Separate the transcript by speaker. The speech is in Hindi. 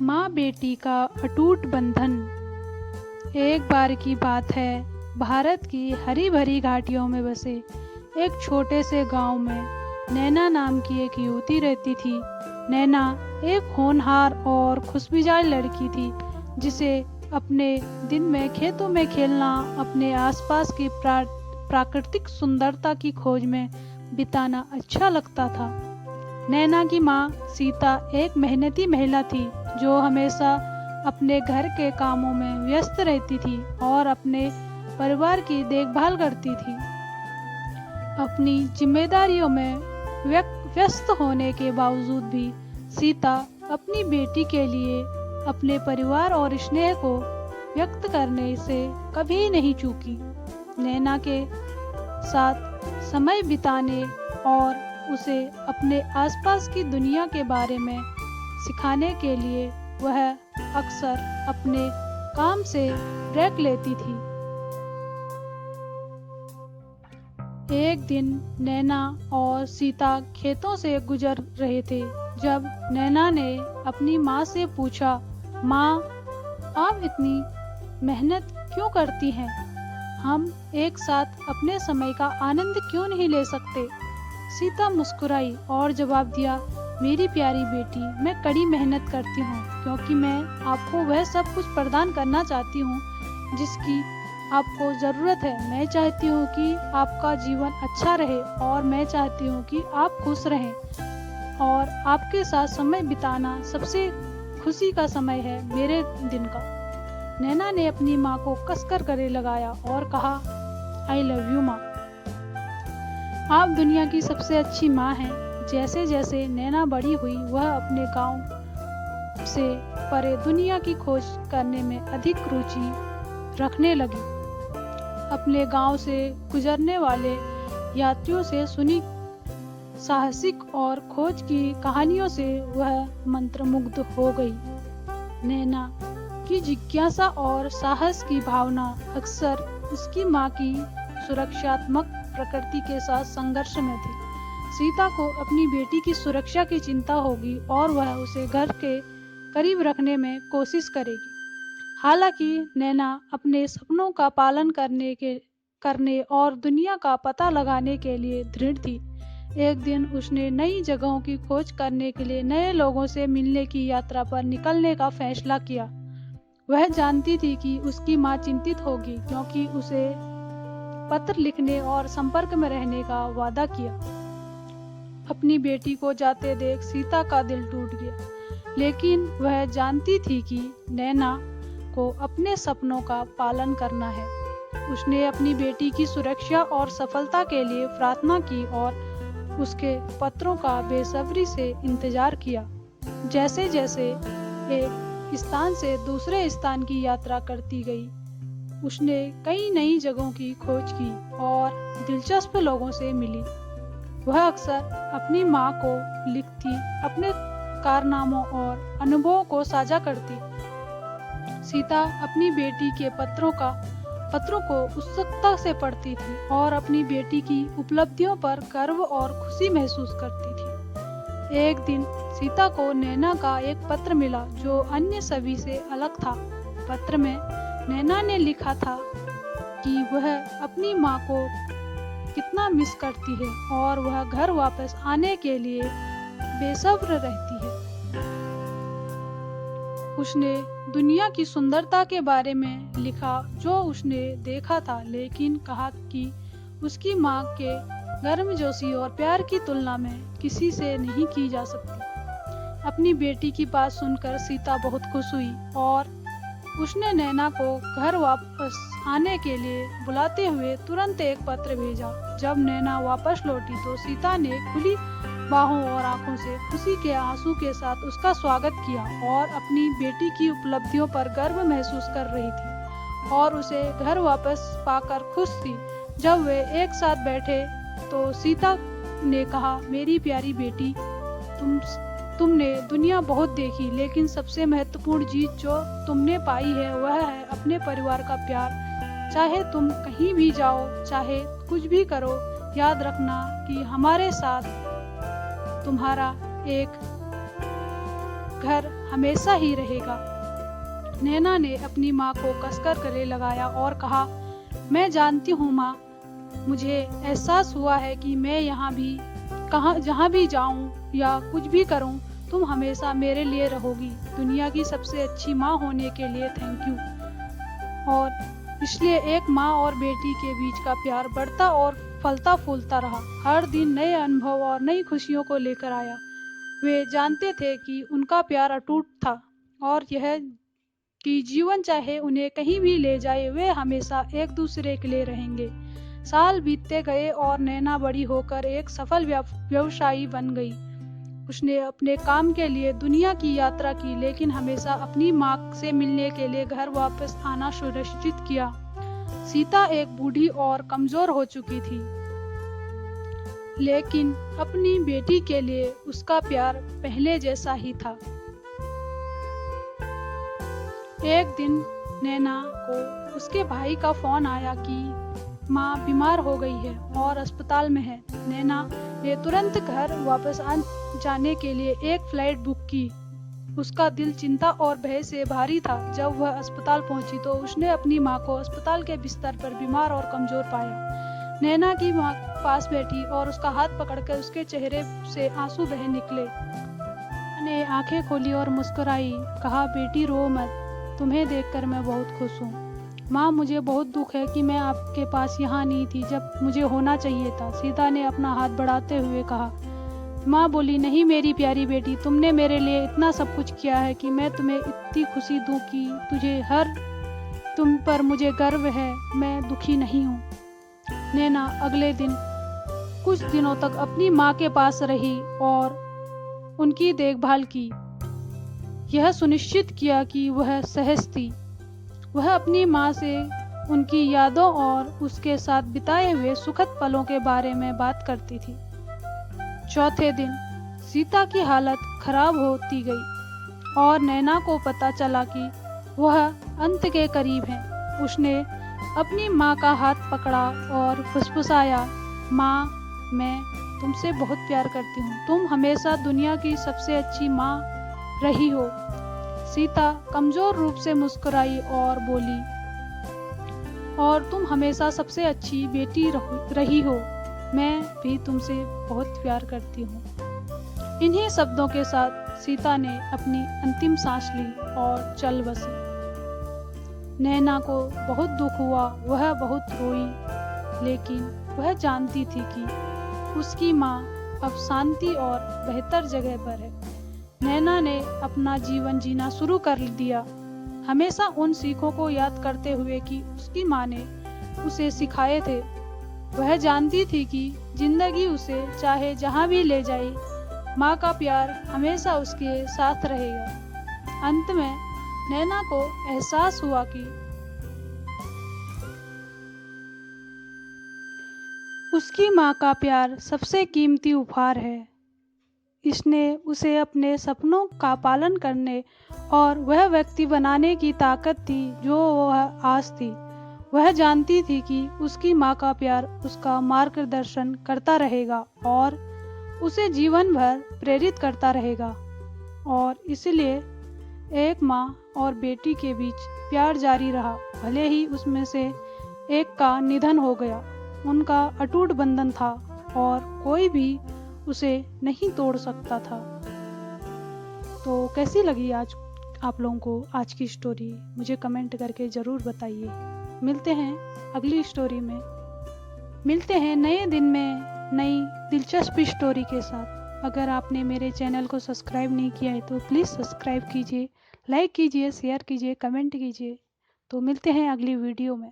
Speaker 1: माँ बेटी का अटूट बंधन। एक बार की बात है, भारत की हरी भरी घाटियों में बसे एक छोटे से गांव में नैना नाम की एक युवती रहती थी। नैना एक होनहार और खुशमिजाज लड़की थी, जिसे अपने दिन में खेतों में खेलना, अपने आसपास की प्राकृतिक सुंदरता की खोज में बिताना अच्छा लगता था। नैना की माँ सीता एक मेहनती महिला थी, जो हमेशा अपने घर के कामों में व्यस्त रहती थी और अपने परिवार की देखभाल करती थी। अपनी जिम्मेदारियों में व्यस्त होने के बावजूद भी सीता अपनी बेटी के लिए अपने परिवार और स्नेह को व्यक्त करने से कभी नहीं चूकी। नैना के साथ समय बिताने और उसे अपने आसपास की दुनिया के बारे में सिखाने के लिए वह अक्सर अपने काम से ब्रेक लेती थी। एक दिन नैना और सीता खेतों से गुजर रहे थे, जब नैना ने अपनी माँ से पूछा, माँ, आप इतनी मेहनत क्यों करती हैं? हम एक साथ अपने समय का आनंद क्यों नहीं ले सकते? सीता मुस्कुराई और जवाब दिया, मेरी प्यारी बेटी, मैं कड़ी मेहनत करती हूँ क्योंकि मैं आपको वह सब कुछ प्रदान करना चाहती हूँ जिसकी आपको ज़रूरत है। मैं चाहती हूँ कि आपका जीवन अच्छा रहे और मैं चाहती हूँ कि आप खुश रहें, और आपके साथ समय बिताना सबसे खुशी का समय है मेरे दिन का। नैना ने अपनी माँ को कसकर गले लगाया और कहा, आई लव यू माँ, आप दुनिया की सबसे अच्छी माँ हैं। जैसे जैसे नैना बड़ी हुई, वह अपने गांव से परे दुनिया की खोज करने में अधिक रुचि रखने लगी। अपने गांव से गुजरने वाले यात्रियों से सुनी साहसिक और खोज की कहानियों से वह मंत्रमुग्ध हो गई। नैना की जिज्ञासा और साहस की भावना अक्सर उसकी माँ की सुरक्षात्मक प्रकृति के साथ संघर्ष में थी। सीता को अपनी बेटी की सुरक्षा की चिंता होगी और वह उसे घर के करीब रखने में कोशिश करेगी। हालांकि नैना अपने सपनों का पालन करने और दुनिया का पता लगाने के लिए दृढ़ थी। एक दिन उसने नई जगहों की खोज करने के लिए नए लोगों से मिलने की यात्रा पर निकलने का फैसला किया। वह जानती थी कि उसकी माँ चिंतित होगी, क्योंकि उसे पत्र लिखने और संपर्क में रहने का वादा किया। अपनी बेटी को जाते देख सीता का दिल टूट गया, लेकिन वह जानती थी कि नैना को अपने सपनों का पालन करना है। उसने अपनी बेटी की सुरक्षा और सफलता के लिए प्रार्थना की और उसके पत्रों का बेसब्री से इंतजार किया। जैसे जैसे एक स्थान से दूसरे स्थान की यात्रा करती गई, उसने कई नई जगहों की खोज की और दिलचस्प लोगों से मिली। वह अक्सर अपनी माँ को लिखती, अपने कारनामों और अनुभवों को साझा करती। सीता अपनी बेटी के पत्रों को उत्सुकता से पढ़ती थी और अपनी बेटी की उपलब्धियों पर गर्व और खुशी महसूस करती थी। एक दिन सीता को नैना का एक पत्र मिला, जो अन्य सभी से अलग था। पत्र में नैना ने लिखा था कि वह अपनी माँ को कितना मिस करती है और वह घर वापस आने के लिए बेसब्र रहती है। उसने दुनिया की सुंदरता के बारे में लिखा जो उसने देखा था, लेकिन कहा कि उसकी माँ के गर्मजोशी और प्यार की तुलना में किसी से नहीं की जा सकती। अपनी बेटी की बात सुनकर सीता बहुत खुश हुई और उसने नैना को घर वापस आने के लिए बुलाते हुए तुरंत एक पत्र भेजा। जब नैना वापस लौटी तो सीता ने खुली बाहों और आंखों से खुशी के आंसू के साथ उसका स्वागत किया और अपनी बेटी की उपलब्धियों पर गर्व महसूस कर रही थी और उसे घर वापस पाकर खुश थी। जब वे एक साथ बैठे तो सीता ने कहा, मेरी प्यारी बेटी, तुमने दुनिया बहुत देखी, लेकिन सबसे महत्वपूर्ण चीज जो तुमने पाई है वह है अपने परिवार का प्यार। चाहे तुम कहीं भी जाओ, चाहे कुछ भी करो, याद रखना कि हमारे साथ तुम्हारा एक घर हमेशा ही रहेगा। नैना ने अपनी माँ को कसकर गले लगाया और कहा, मैं जानती हूँ माँ, मुझे एहसास हुआ है कि मैं जहाँ भी जाऊँ या कुछ भी करूँ, तुम हमेशा मेरे लिए रहोगी। दुनिया की सबसे अच्छी माँ होने के लिए थैंक यू। और इसलिए एक माँ और बेटी के बीच का प्यार बढ़ता और फलता फूलता रहा। हर दिन नए अनुभव और नई खुशियों को लेकर आया। वे जानते थे कि उनका प्यार अटूट था और यह कि जीवन चाहे उन्हें कहीं भी ले जाए, वे हमेशा एक दूसरे के लिए रहेंगे। साल बीतते गए और नैना बड़ी होकर एक सफल व्यवसायी बन गई। उसने अपने काम के लिए दुनिया की यात्रा की, लेकिन हमेशा अपनी माँ से मिलने के लिए घर वापस आना सुनिश्चित किया। सीता एक बूढ़ी और कमजोर हो चुकी थी, लेकिन अपनी बेटी के लिए उसका प्यार पहले जैसा ही था। एक दिन नैना को उसके भाई का फोन आया कि माँ बीमार हो गई है और अस्पताल में है। नैना ने तुरंत घर वापस जाने के लिए एक फ्लाइट बुक की। उसका दिल चिंता और भय से भारी था। जब वह अस्पताल पहुंची तो उसने अपनी माँ को अस्पताल के बिस्तर पर बीमार और कमजोर पाया। नैना की माँ पास बैठी और उसका हाथ पकड़कर उसके चेहरे से आंसू बह निकले। ने आंखें खोली और मुस्कुराई, कहा, बेटी रो मत, तुम्हें देखकर मैं बहुत खुश हूँ। माँ, मुझे बहुत दुख है कि मैं आपके पास यहाँ नहीं थी जब मुझे होना चाहिए था। सीता ने अपना हाथ बढ़ाते हुए कहा। माँ बोली, नहीं मेरी प्यारी बेटी, तुमने मेरे लिए इतना सब कुछ किया है कि मैं तुम्हें इतनी खुशी दूं कि तुम पर मुझे गर्व है। मैं दुखी नहीं हूँ। नैना अगले दिन कुछ दिनों तक अपनी माँ के पास रही और उनकी देखभाल की। यह सुनिश्चित किया कि वह सहज थी। वह अपनी माँ से उनकी यादों और उसके साथ बिताए हुए सुखद पलों के बारे में बात करती थी। चौथे दिन सीता की हालत खराब होती गई और नैना को पता चला कि वह अंत के करीब है। उसने अपनी माँ का हाथ पकड़ा और फुसफुसाया, माँ, मैं तुमसे बहुत प्यार करती हूँ। तुम हमेशा दुनिया की सबसे अच्छी माँ रही हो। सीता कमजोर रूप से मुस्कुराई और बोली, और तुम हमेशा सबसे अच्छी बेटी रही हो। मैं भी तुमसे बहुत प्यार करती हूँ। इन्हीं शब्दों के साथ सीता ने अपनी अंतिम सांस ली और चल बसी। नैना को बहुत दुख हुआ, वह बहुत रोई, लेकिन वह जानती थी कि उसकी माँ अब शांति और बेहतर जगह पर है। नैना ने अपना जीवन जीना शुरू कर दिया, हमेशा उन सीखों को याद करते हुए कि उसकी माँ ने उसे सिखाए थे। वह जानती थी कि जिंदगी उसे चाहे जहाँ भी ले जाए, माँ का प्यार हमेशा उसके साथ रहेगा। अंत में नैना को एहसास हुआ कि उसकी माँ का प्यार सबसे कीमती उपहार है। इसने उसे अपने सपनों का पालन करने और वह व्यक्ति बनाने की ताकत दी जो वह आज थी। वह जानती थी कि उसकी माँ का प्यार उसका मार्गदर्शन करता रहेगा और उसे जीवन भर प्रेरित करता रहेगा। और इसलिए एक माँ और बेटी के बीच प्यार जारी रहा, भले ही उसमें से एक का निधन हो गया। उनका अटूट बंधन था और कोई भी उसे नहीं तोड़ सकता था। तो कैसी लगी आज आप लोगों को आज की स्टोरी, मुझे कमेंट करके ज़रूर बताइए। मिलते हैं अगली स्टोरी में, मिलते हैं नए दिन में नई दिलचस्प स्टोरी के साथ। अगर आपने मेरे चैनल को सब्सक्राइब नहीं किया है तो प्लीज़ सब्सक्राइब कीजिए, लाइक कीजिए, शेयर कीजिए, कमेंट कीजिए। तो मिलते हैं अगली वीडियो में।